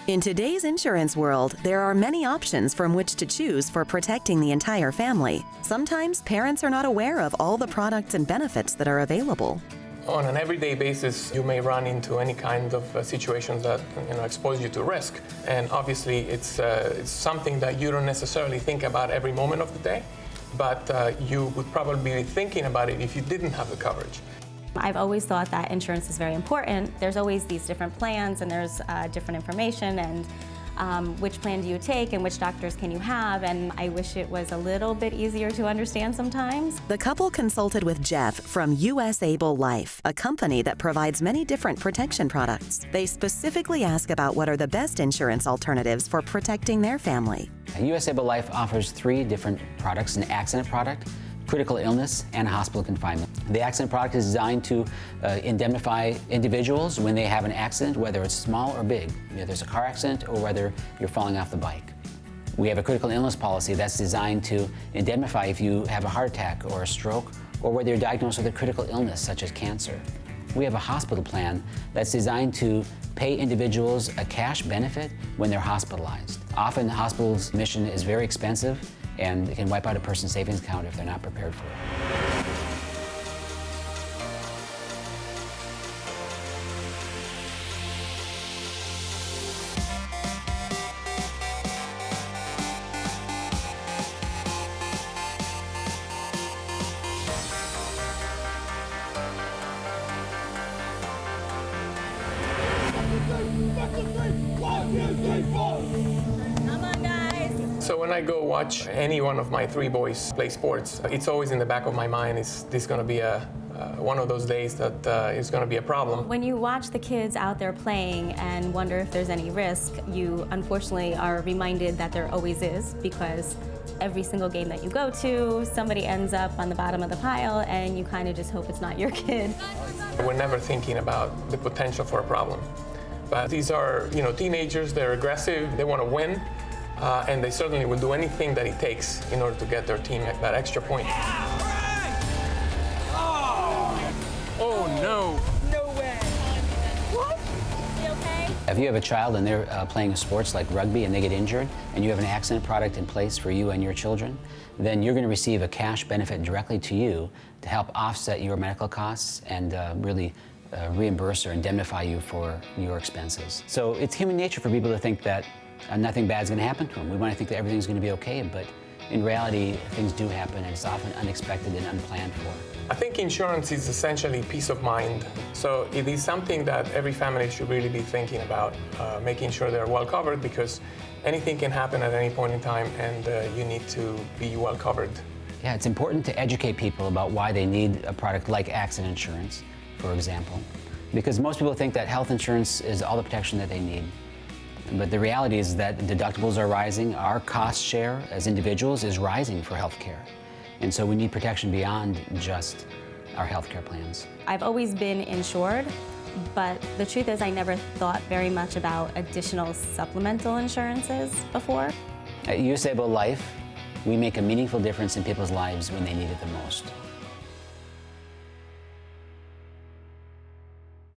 In today's insurance world, there are many options from which to choose for protecting the entire family. Sometimes parents are not aware of all the products and benefits that are available. On an everyday basis, you may run into any kind of situations that expose you to risk. And obviously, it's something that you don't necessarily think about every moment of the day, but you would probably be thinking about it if you didn't have the coverage. I've always thought that insurance is very important. There's always these different plans and there's different information and which plan do you take and which doctors can you have, and I wish it was a little bit easier to understand sometimes. The couple consulted with Jeff from US Able Life, a company that provides many different protection products. They specifically ask about what are the best insurance alternatives for protecting their family. US Able Life offers 3 different products: an accident product, critical illness, and hospital confinement. The accident product is designed to indemnify individuals when they have an accident, whether it's small or big, whether there's a car accident or whether you're falling off the bike. We have a critical illness policy that's designed to indemnify if you have a heart attack or a stroke, or whether you're diagnosed with a critical illness such as cancer. We have a hospital plan that's designed to pay individuals a cash benefit when they're hospitalized. Often the hospital's admission is very expensive, and it can wipe out a person's savings account if they're not prepared for it. So when I go watch any one of my 3 boys play sports, it's always in the back of my mind, is this going to be one of those days that is going to be a problem? When you watch the kids out there playing and wonder if there's any risk, you unfortunately are reminded that there always is, because every single game that you go to, somebody ends up on the bottom of the pile and you kind of just hope it's not your kid. We're never thinking about the potential for a problem. But these are, teenagers, they're aggressive, they want to win. And they certainly will do anything that it takes in order to get their team that extra point. Oh no! No way! What? You okay? If you have a child and they're playing sports like rugby and they get injured, and you have an accident product in place for you and your children, then you're going to receive a cash benefit directly to you to help offset your medical costs and really reimburse or indemnify you for your expenses. So it's human nature for people to think that nothing bad is going to happen to them. We want to think that everything's going to be okay, but in reality, things do happen, and it's often unexpected and unplanned for. I think insurance is essentially peace of mind. So it is something that every family should really be thinking about, making sure they're well covered, because anything can happen at any point in time, and you need to be well covered. Yeah, it's important to educate people about why they need a product like accident insurance, for example, because most people think that health insurance is all the protection that they need. But the reality is that deductibles are rising. Our cost share as individuals is rising for health care. And so we need protection beyond just our health care plans. I've always been insured, but the truth is I never thought very much about additional supplemental insurances before. At US Able Life, we make a meaningful difference in people's lives when they need it the most.